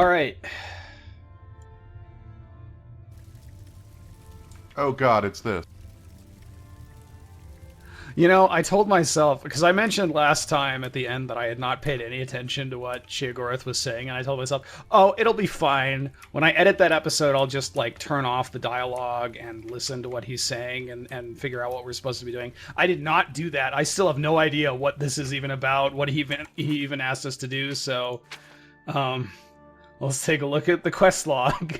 right. Oh god, it's this. You know, I told myself, because I mentioned last time at the end that I had not paid any attention to what Sheogorath was saying, and I told myself, oh, it'll be fine. When I edit that episode, I'll just, like, turn off the dialogue and listen to what he's saying and figure out what we're supposed to be doing. I did not do that. I still have no idea what this is even about, what he even asked us to do, so let's take a look at the quest log.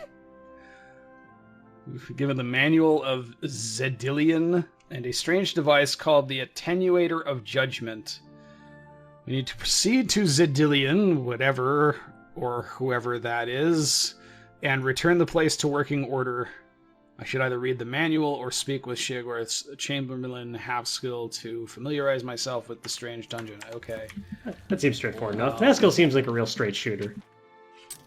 We've been given the Manual of Zedilian and a strange device called the Attenuator of Judgment. We need to proceed to Zedilian, whatever or whoever that is, and return the place to working order. I should either read the manual or speak with Sheogorath's Chamberlain Half-Skill to familiarize myself with the strange dungeon. Okay. That seems straightforward enough. Half-Skill seems like a real straight shooter.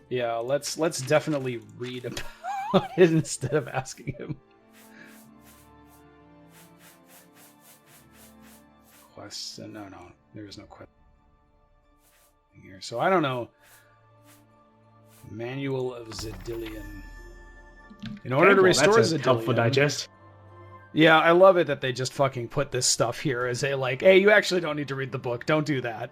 Yeah, let's definitely read about it instead of asking him. No, there is no question here. So I don't know. Manual of Zedilian. In order to restore that's Zedilian, helpful digest. Yeah, I love it that they just fucking put this stuff here as a like, hey, you actually don't need to read the book. Don't do that.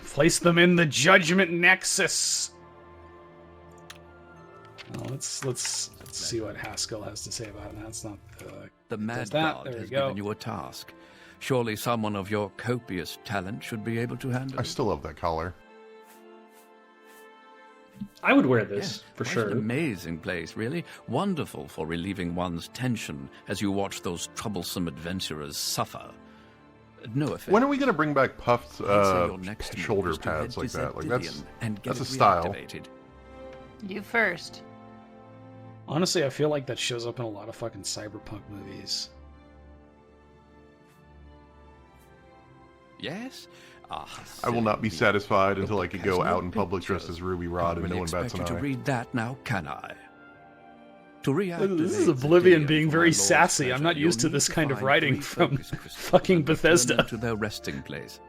Place them in the Judgment Nexus. Well, let's see what Haskell has to say about it. That's not the Mad God has given you a task. Surely someone of your copious talent should be able to handle it. I still love that collar. I would wear this, Yes, for quite sure. An amazing place, really. Wonderful for relieving one's tension as you watch those troublesome adventurers suffer. No effect. When are we going to bring back puffed Your next shoulder move is to head pads to like that? Like Zedilian and get that's a it style. reactivated. You first. Honestly, I feel like that shows up in a lot of fucking cyberpunk movies. Yes? I will not be silly. satisfied Your until I book could has go no out in public pictures. dressed as Ruby Rod Can't and no really one bats expect an you eye. to read that now, can I? To reactivate This is Oblivion Zedilian being for very my lord's sassy. I'm pleasure, not used to you'll this need kind of find writing 3 from focus crystals fucking and return Bethesda. them to their resting place.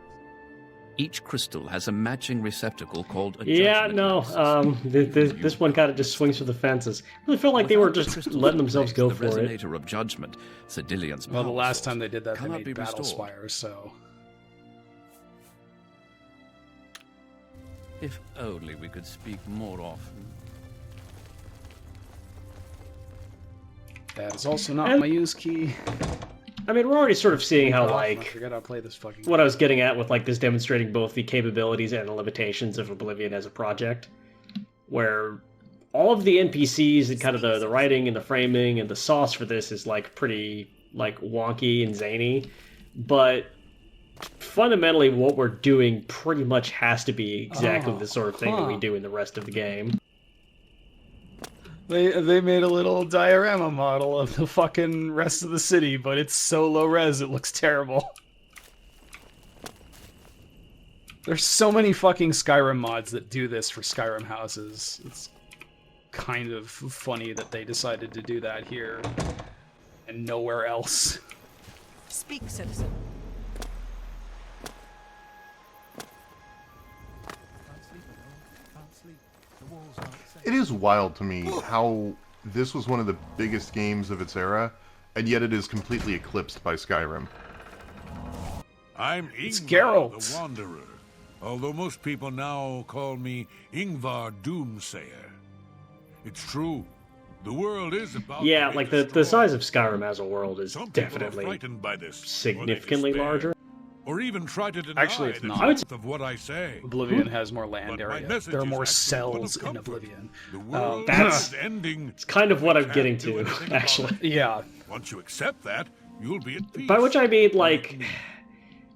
Each crystal has a matching receptacle called a Yeah, judgment no, nexus. this one kind of just swings for the fences. I really felt like they were just letting themselves go for the it. resonator of judgment, Zedilian's Well, the power last source, time they did that, they cannot made be Battle restored. Spire, so... If only we could speak more often. That is also not And- my use key. I mean, we're already sort of seeing how, I like, forget how to play this fucking what I was getting at with, like, this demonstrating both the capabilities and the limitations of Oblivion as a project, where all of the NPCs and kind of the writing and the framing and the sauce for this is, like, pretty, like, wonky and zany, but fundamentally what we're doing pretty much has to be exactly the sort of thing that we do in the rest of the game. They made a little diorama model of the fucking rest of the city, but it's so low res it looks terrible. There's so many fucking Skyrim mods that do this for Skyrim houses. It's kind of funny that they decided to do that here and nowhere else. Speak, citizen. It is wild to me how this was one of the biggest games of its era, and yet it is completely eclipsed by Skyrim. I'm It's Ingvar Geralt. the Wanderer, although most people now call me Ingvar Doomsayer. It's true. The world is about Yeah, to be like, the destroyed. size of Skyrim as a world is Some people are definitely frightened by this, or they significantly despair, larger. or even try to deny Actually, it's the not. truth of what I say. Oblivion has more land But my area. message There are is more actually one cells of in comfort. Oblivion. The world that's- is ending. It's kind of what I'm Can't getting do to, anything about actually. it. Yeah. Once you accept that, you'll be at peace. By which I mean, like,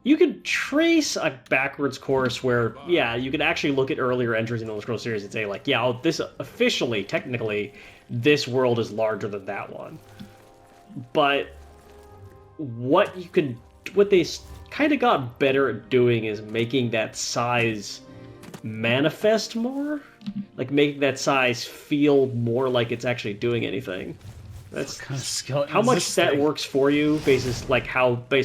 you could trace a backwards course where, yeah, you could actually look at earlier entries in the Elder Scrolls series and say, like, yeah, oh, this officially, technically, this world is larger than that one. But what they kind of got better at doing is making that size manifest more, like making that size feel more like it's actually doing anything. That's Kind of skeleton how is much this that thing? works for you, based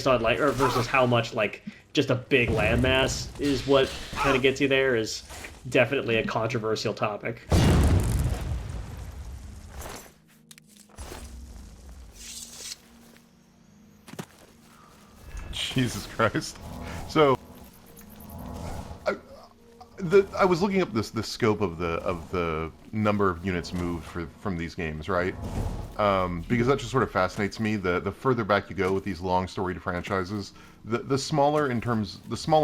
on like, or versus how much like just a big landmass is what kind of gets you there is definitely a controversial topic. Jesus Christ. So, I was looking up the scope of the number of units moved from these games, right? Because that just sort of fascinates me. The further back you go with these long storied franchises, the smaller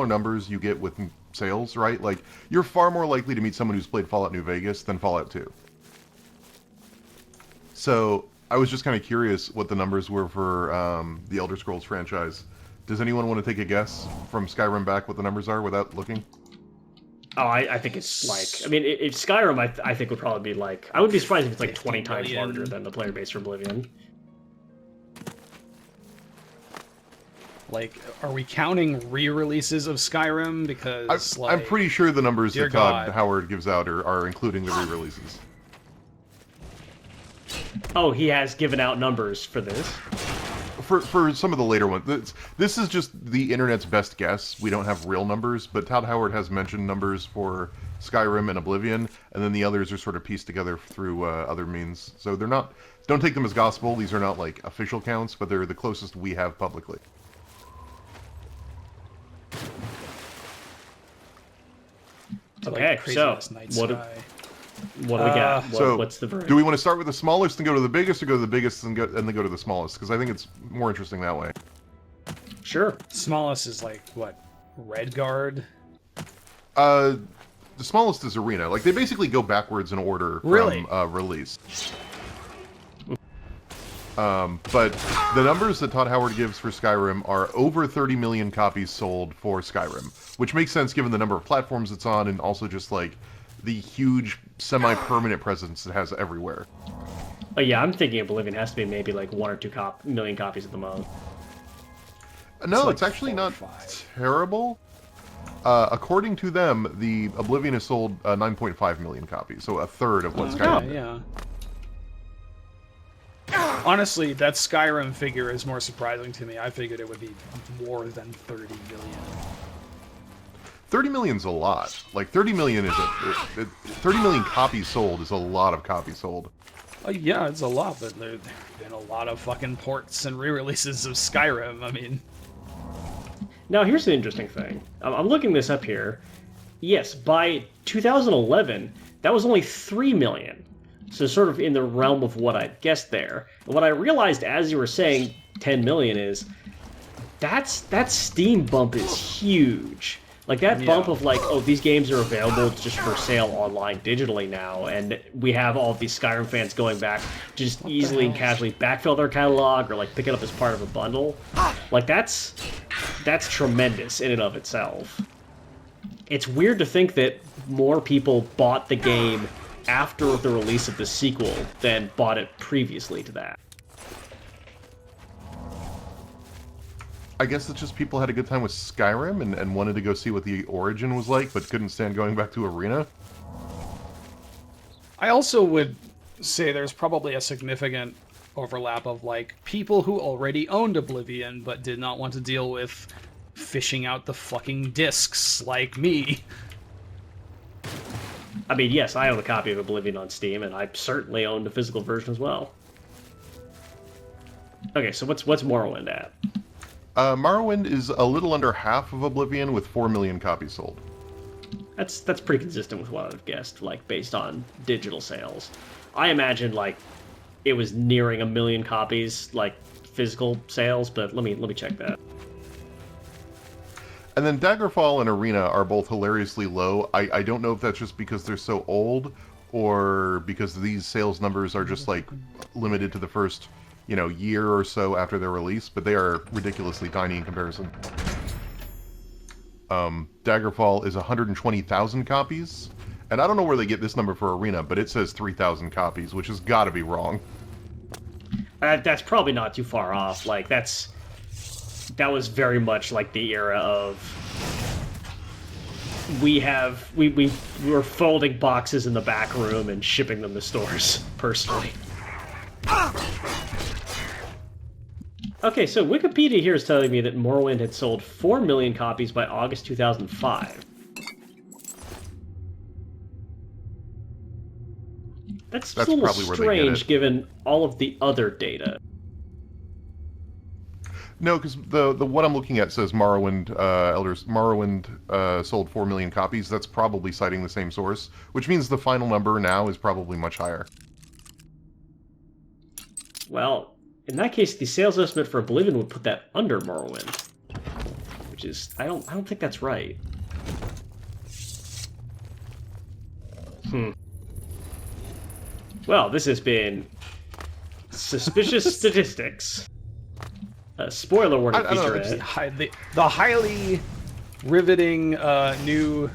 numbers you get with sales, right? Like, you're far more likely to meet someone who's played Fallout New Vegas than Fallout 2. So I was just kind of curious what the numbers were for the Elder Scrolls franchise. Does anyone want to take a guess from Skyrim back what the numbers are without looking? Oh, I think it's like... I mean, if Skyrim, I think would probably be like... I would be surprised if it's like 20 times larger than the player base for Oblivion. Like, are we counting re-releases of Skyrim? Because, I'm pretty sure the numbers that Todd God. Howard gives out are including the re-releases. Oh, he has given out numbers for this. For some of the later ones. This is just the internet's best guess. We don't have real numbers, but Todd Howard has mentioned numbers for Skyrim and Oblivion, and then the others are sort of pieced together through other means. So they're not... Don't take them as gospel. These are not, like, official counts, but they're the closest we have publicly. Okay, so what do we got? What's the verdict? Do we want to start with the smallest and go to the biggest, or go to the biggest and then go to the smallest? Because I think it's more interesting that way. Sure. Smallest is like, what, Redguard? The smallest is Arena. Like, they basically go backwards in order from release. But the numbers that Todd Howard gives for Skyrim are over 30 million copies sold for Skyrim, which makes sense given the number of platforms it's on and also just, like, the huge semi-permanent presence it has everywhere. Oh yeah, I'm thinking Oblivion has to be maybe like 1 or 2 million copies at the most. No, it's actually not terrible. According to them, the Oblivion has sold 9.5 million copies, so a third of what Skyrim did. Yeah. Honestly, that Skyrim figure is more surprising to me. I figured it would be more than 30 million. 30 million's a lot. Like, 30 million is 30 million copies sold is a lot of copies sold. Yeah, it's a lot, but there have been a lot of fucking ports and re-releases of Skyrim. I mean... Now, here's the interesting thing. I'm looking this up here. Yes, by 2011, that was only 3 million. So sort of in the realm of what I'd guessed there. And what I realized as you were saying 10 million is, that Steam bump is huge. Like, that bump of, like, oh, these games are available just for sale online digitally now, and we have all of these Skyrim fans going back to just easily and casually backfill their catalog or, like, pick it up as part of a bundle. Like, that's tremendous in and of itself. It's weird to think that more people bought the game after the release of the sequel than bought it previously to that. I guess it's just people had a good time with Skyrim and wanted to go see what the origin was like, but couldn't stand going back to Arena. I also would say there's probably a significant overlap of, like, people who already owned Oblivion but did not want to deal with fishing out the fucking discs, like me. I mean, yes, I own a copy of Oblivion on Steam, and I certainly owned a physical version as well. Okay, so what's Morrowind at? Morrowind is a little under half of Oblivion with 4 million copies sold. That's pretty consistent with what I've guessed, like, based on digital sales. I imagined, like, it was nearing 1 million copies, like, physical sales, but let me check that. And then Daggerfall and Arena are both hilariously low. I don't know if that's just because they're so old, or because these sales numbers are just, like, limited to the first, you know, year or so after their release, but they are ridiculously tiny in comparison. Daggerfall is 120,000 copies, and I don't know where they get this number for Arena, but it says 3,000 copies, which has got to be wrong. That's probably not too far off. Like, that was very much like the era of we're folding boxes in the back room and shipping them to stores personally. Okay, so Wikipedia here is telling me that Morrowind had sold 4 million copies by August 2005. That's a little probably where they get strange it. given all of the other data. No, because the what I'm looking at says Morrowind sold 4 million copies. That's probably citing the same source, which means the final number now is probably much higher. Well, in that case, the sales estimate for Oblivion would put that under Morrowind, which is I don't think that's right. Well, this has been Suspicious Statistics. Spoiler warning, I don't know, featurette. The highly riveting new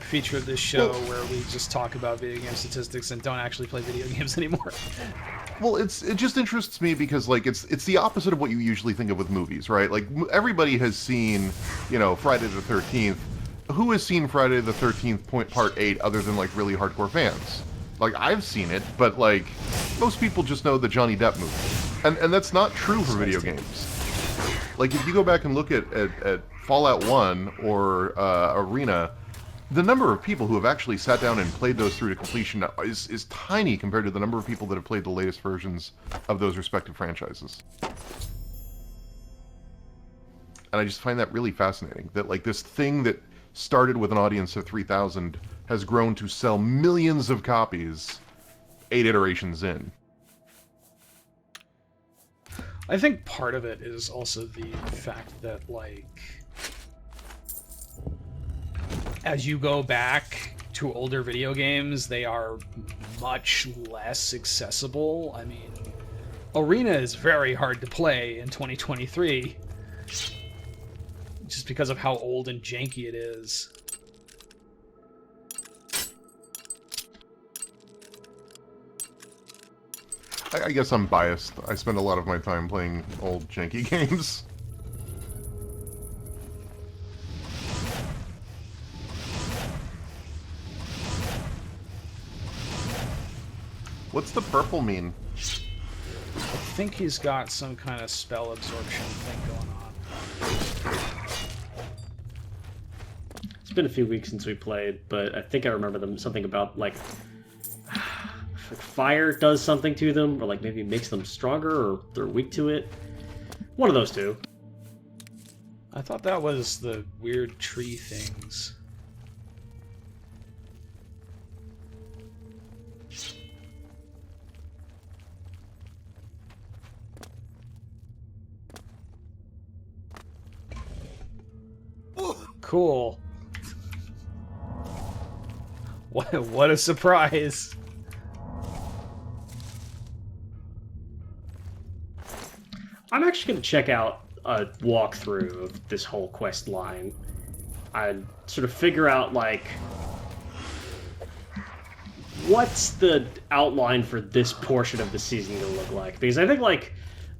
feature of this show where we just talk about video game statistics and don't actually play video games anymore. Well, it just interests me because like it's the opposite of what you usually think of with movies, right? Like everybody has seen, Friday the 13th. Who has seen Friday the 13th Part 8 other than like really hardcore fans? Like I've seen it, but like most people just know the Johnny Depp movie, and that's not true for video games. Like if you go back and look at Fallout 1 or Arena, the number of people who have actually sat down and played those through to completion is tiny compared to the number of people that have played the latest versions of those respective franchises. And I just find that really fascinating, that like this thing that started with an audience of 3,000 has grown to sell millions of copies 8 iterations in. I think part of it is also the fact that, like, as you go back to older video games, they are much less accessible. I mean, Arena is very hard to play in 2023, just because of how old and janky it is. I guess I'm biased. I spend a lot of my time playing old janky games. What's the purple mean? I think he's got some kind of spell absorption thing going on. It's been a few weeks since we played, but I think I remember them something about like fire does something to them, or like maybe makes them stronger, or they're weak to it. One of those two. I thought that was the weird tree things. Cool. What a surprise. I'm actually going to check out a walkthrough of this whole quest line. I'd sort of figure out, like, what's the outline for this portion of the season going to look like? Because I think, like,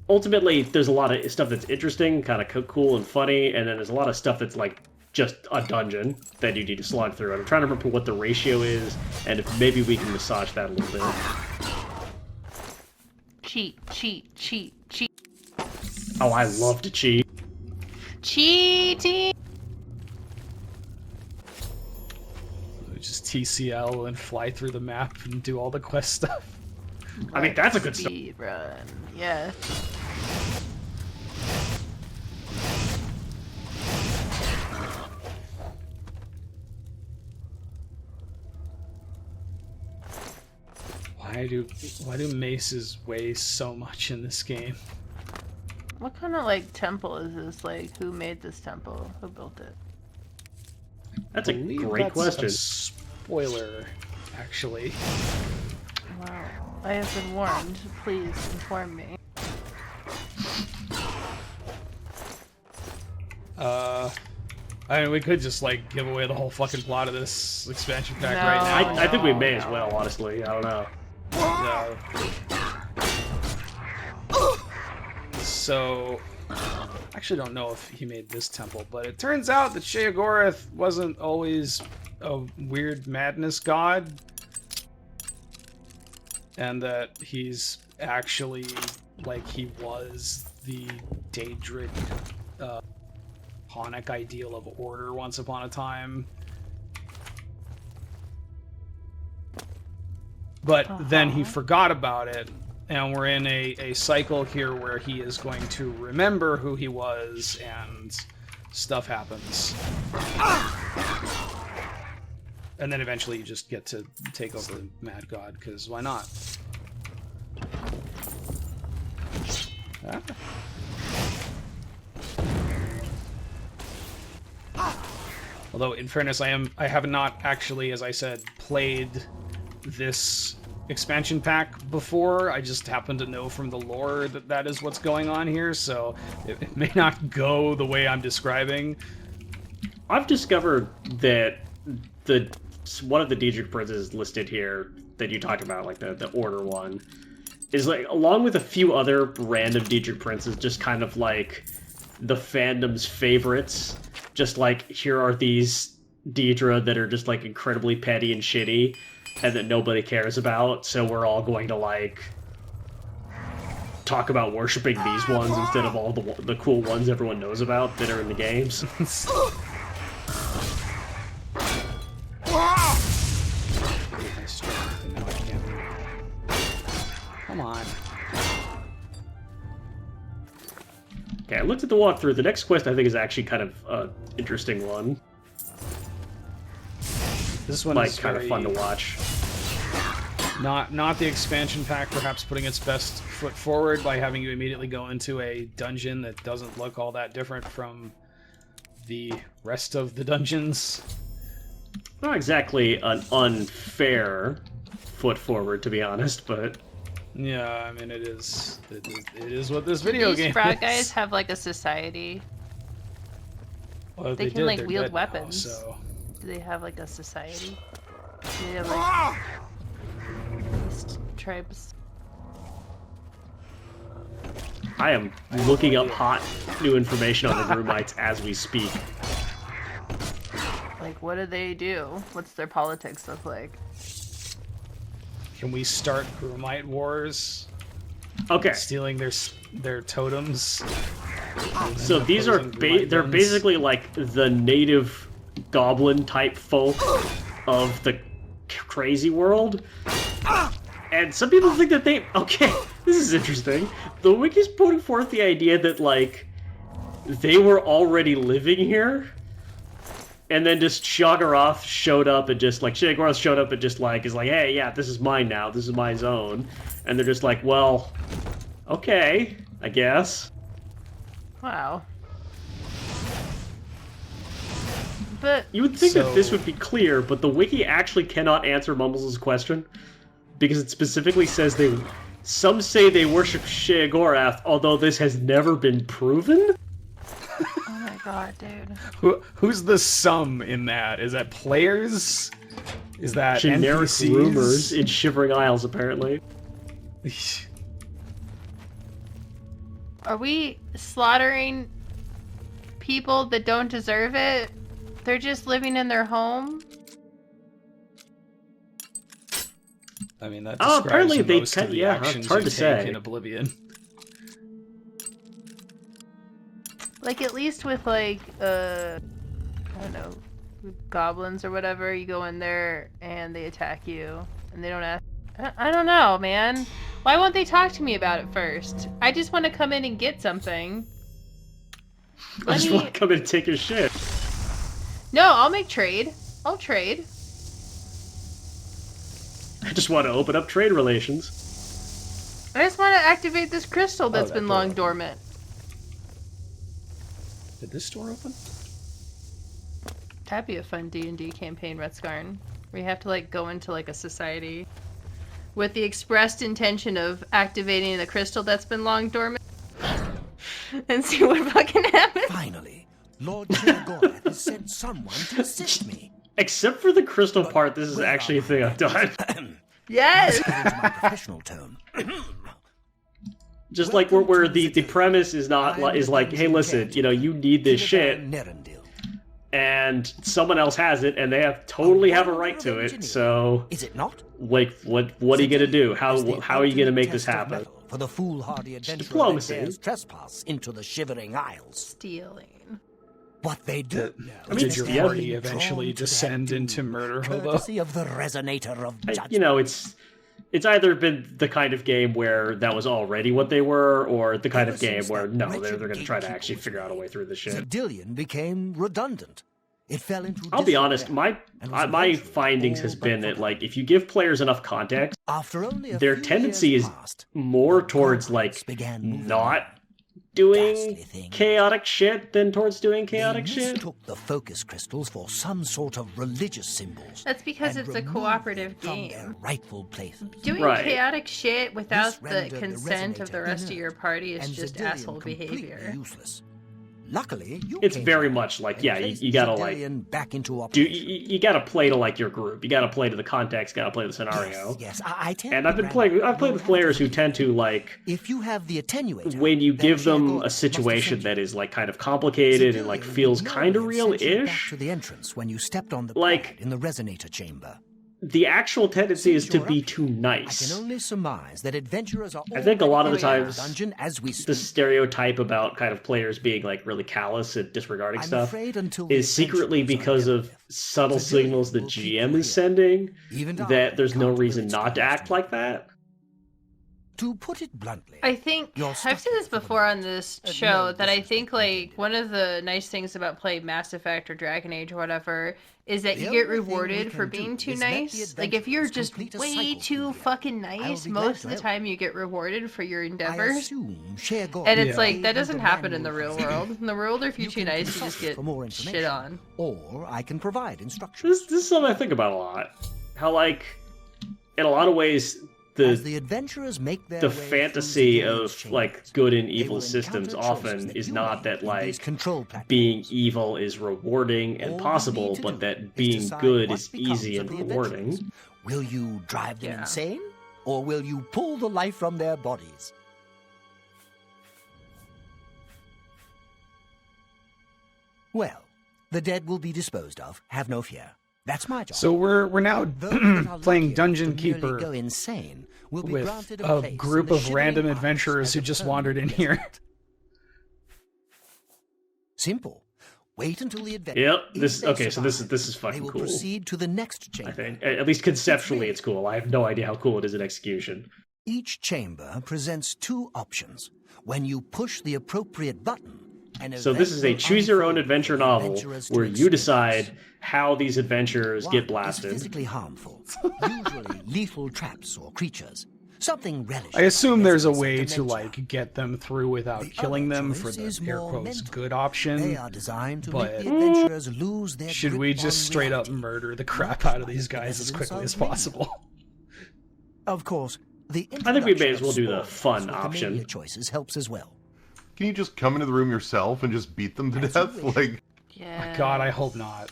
ultimately, there's a lot of stuff that's interesting, kind of cool and funny, and then there's a lot of stuff that's, like, just a dungeon that you need to slog through. And I'm trying to remember what the ratio is, and if maybe we can massage that a little bit. Cheat. Oh, I love to cheat. Cheating! Just TCL and fly through the map and do all the quest stuff. I mean, that's a good start. Speed run. Yes. Why do maces weigh so much in this game? What kind of, like, temple is this? Like, who made this temple? Who built it? That's a believe great that's question. A spoiler, actually. Wow. I have been warned. Please inform me. I mean, we could just, like, give away the whole fucking plot of this expansion pack No. right now. I think we may as well, honestly. I don't know. So, I actually don't know if he made this temple, but it turns out that Sheogorath wasn't always a weird madness god, and that he's actually like he was the Daedric, Ponic ideal of order once upon a time. But then he forgot about it, and we're in a cycle here where he is going to remember who he was, and stuff happens. And then eventually you just get to take over the Mad God, because why not? Although, in fairness, I have not actually, as I said, played this expansion pack before. I just happen to know from the lore that that is what's going on here, so it may not go the way I'm describing. I've discovered that one of the Daedric princes listed here that you talked about, like the Order one, is like, along with a few other random Daedric princes, just kind of like the fandom's favorites. Just like, here are these Daedra that are just like incredibly petty and shitty, and that nobody cares about, so we're all going to like talk about worshiping these ones instead of all the cool ones everyone knows about that are in the games. Come on. Okay, I looked at the walkthrough. The next quest I think is actually kind of an interesting one. This one like is kind of fun to watch. Not the expansion pack, perhaps putting its best foot forward by having you immediately go into a dungeon that doesn't look all that different from the rest of the dungeons. Not exactly an unfair foot forward, to be honest, but yeah, I mean it is what this video game These frog is. guys have like a society. Well, They can did, like they're wield dead now, weapons. so. Do they have like a society? Do they have like beast tribes? I am looking up hot new information on the Roomites as we speak. Like, what do they do? What's their politics look like? Can we start Grumite wars? Okay, Stealing their totems? so these are they're basically like the native goblin type folk of the crazy world. And some people think that okay, this is interesting. The wiki's putting forth the idea that like they were already living here, and then just Shoggoth showed up and just like Sheogorath showed up and just like is like, hey, yeah, this is mine now. This is my zone. And they're just like, well, okay, I guess. Wow. But You would think that this would be clear, but the wiki actually cannot answer Mumbles' question, because it specifically says some say they worship Sheogorath, although this has never been proven. oh my god, dude. Who's the sum in that? Is that players? Is that Generic NPCs? rumors in Shivering Isles, apparently. Are we slaughtering people that don't deserve it? They're just living in their home? I mean, that Oh, describes apparently they most of the yeah, actions it's hard you to take say. in Oblivion. Like, at least with, like, I don't know, goblins or whatever, you go in there and they attack you, and they don't ask... I don't know, man. Why won't they talk to me about it first? I just want to come in and get something. I just want to come in and take your shit. No, I'll make trade. I'll trade. I just want to open up trade relations. I just want to activate this crystal that's that been door long opened. dormant. Did this door open? That'd be a fun D&D campaign, Redscarn. Where you have to, like, go into, like, a society with the expressed intention of activating the crystal that's been long dormant and see what fucking happens. Finally, Lord Sheogorath has sent someone to assist me. Except for the crystal part, this is actually a thing I've done. Yes! Into my professional tone. Just like where the premise is not is like, hey, listen, you know, you need this shit, Nerendil. and someone else has it, and they totally have a right to it. So, Is it not? like, what are you gonna do? How are you gonna make this happen? For the foolhardy adventurer diplomacy. that dares trespass into the Shivering Isles. Stealing. What they do. Did your yeah. party eventually descend into murder hobo? Courtesy of the resonator of judgment. You know, it's either been the kind of game where that was already what they were, or the kind of game where no, they're going to try to actually figure out a way through the shit. Xedillion became redundant. It fell into I'll be honest, disrepair and was my eventually findings has all been but that, like, if you give players enough context, After only a their few tendency years is passed, more the towards, goblins like, began moving not ghastly doing things. chaotic shit than towards doing They chaotic shit. mistook the focus crystals for some sort of religious symbols. That's because and it's a removed cooperative them from game. their rightful places. Doing Right. chaotic shit without This the rendered the consent of the resonator rest of inert, your party is and just Xedillion asshole completely behavior. Useless. Luckily, you It's came very along much like, and yeah, placed you gotta, like, Xedillion back into do operation. you gotta play to, like, your group. You gotta play to the context. Gotta play the scenario. Yes, I tend And to I've been grant playing. you I've played with players who tend to, like, If you have the attenuator, when you then give them Sheargore a must have situation sent that you. is, like, kind of complicated and, like, Xedillion feels would kind of normally have sent you back real-ish. to the entrance when you stepped on the Like- pad in the resonator chamber. The actual tendency is Since to you're be up too here, nice. I can only surmise that adventurers are I think a lot of the already in times dungeon as we The speak. stereotype about kind of players being, like, really callous and disregarding I'm stuff afraid until the is secretly adventurers are because dealt of with, subtle Xedillion signals the will keep GM you is here. sending Even I that there's no can't reason will its not to cause act like that. To put it bluntly, I think You're I've stuck said this for the before on moment. this No show that I disrespect think like intended. one of the nice things about playing Mass Effect or Dragon Age or whatever is that The you get only thing we rewarded for can being do too is let the nice. Like if you're adventurers just complete a way cycle too through here. fucking I'll nice, be glad most to of the help. time you get rewarded for your I endeavors. assume Sheargore And it's Yeah. like that gave you doesn't the happen in the manual real world. In the real world, if you're You too can nice, you consult just get for more shit information. on. Or I can provide instructions. This is something I think about a lot. How, like, in a lot of ways, As the the adventurers make their the way through fantasy Xedillion's of, chambers, like, good and they evil will systems encounter choices often that is you not made that, in these like, control platforms. being evil is rewarding All and you possible, need to but do that is being decide good what is becomes easy of and the adventurers. rewarding. Will you drive them Yeah. insane, or will you pull the life from their bodies? Well, the dead will be disposed of. Have no fear. That's my job. So we're now Those that are playing lucky enough Dungeon to merely Keeper go insane will be with granted a place group in the of random Shivering Isles adventurers as who a just wandered in permanent here. resident. Simple. Wait until the adventure. Yep. If This they okay. So this survive, is they fucking will cool. proceed to the next chamber. I think at least conceptually it's cool. I have no idea how cool it is in execution. Each chamber presents two options. When you push the appropriate button, So this is a choose your own adventure novel where you decide how these adventures get Is blasted. physically harmful, usually lethal traps or creatures. Something relishing. I assume there's a way residents to of dementia. like get them through without The killing other them for choice the is air more quotes mental. good They option. are designed to but- make the adventurers lose their Should grip we on just straight up reality. murder the crap out of these guys as residents quickly of as Maine. possible? Of course, the I think we may as introduction well of do the spoilers fun with option. media choices helps as well. Can you just come into the room yourself and just beat them to As you death? wish. Like, Yeah. God, I hope not.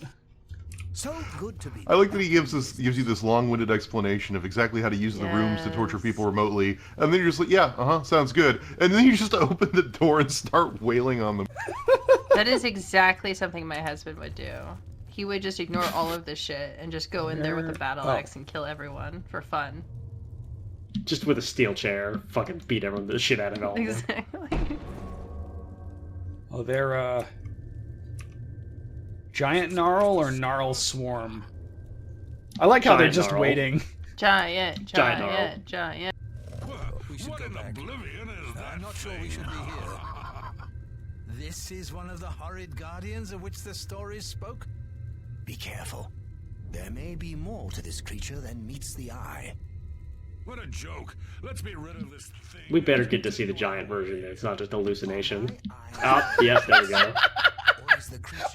So good to be. I like that he gives you this long-winded explanation of exactly how to use the rooms to torture Yes. people remotely, and then you're just like, yeah, sounds good, and then you just open the door and start wailing on them. That is exactly something my husband would do. He would just ignore all of this shit and just go in there with a battle Oh. axe and kill everyone for fun. Just with a steel chair, fucking beat everyone the shit out of all of them. Exactly. Oh, they're giant gnarl or gnarl swarm. I like how they're Giant just gnarl. waiting. Giant, Giant gnarl. giant, giant. What in Oblivion is that? I'm not sure we should be here. This is one of the horrid guardians of which the stories spoke? Be careful. There may be more to this creature than meets the eye. What a joke. Let's be rid of this thing. We better get to see the giant version. It's not just hallucination. Oh, yep, there we go. Or is the creature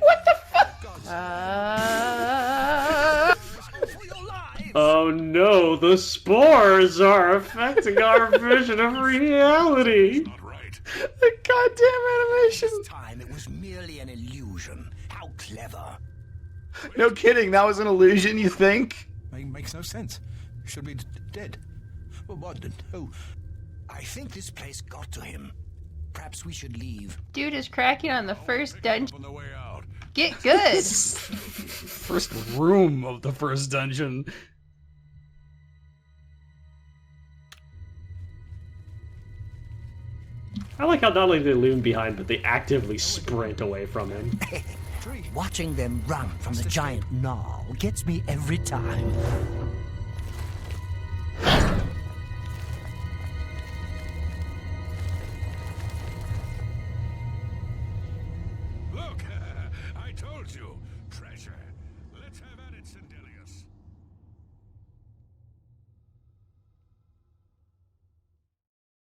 For your lives! Oh no, the spores are affecting our vision of reality. Not right. The goddamn animation. This time it was merely an illusion. How clever. No kidding, that was an illusion, you think? Makes no sense. Should be dead. Well, what? Oh, I think this place got to him. Perhaps we should leave. Dude is cracking on the first dungeon. On the way out. Get good. First room of the first dungeon. I like how not only do they loom behind, but they actively sprint away from him. Watching them run from the giant gnaw gets me every time. Look, I told you, treasure.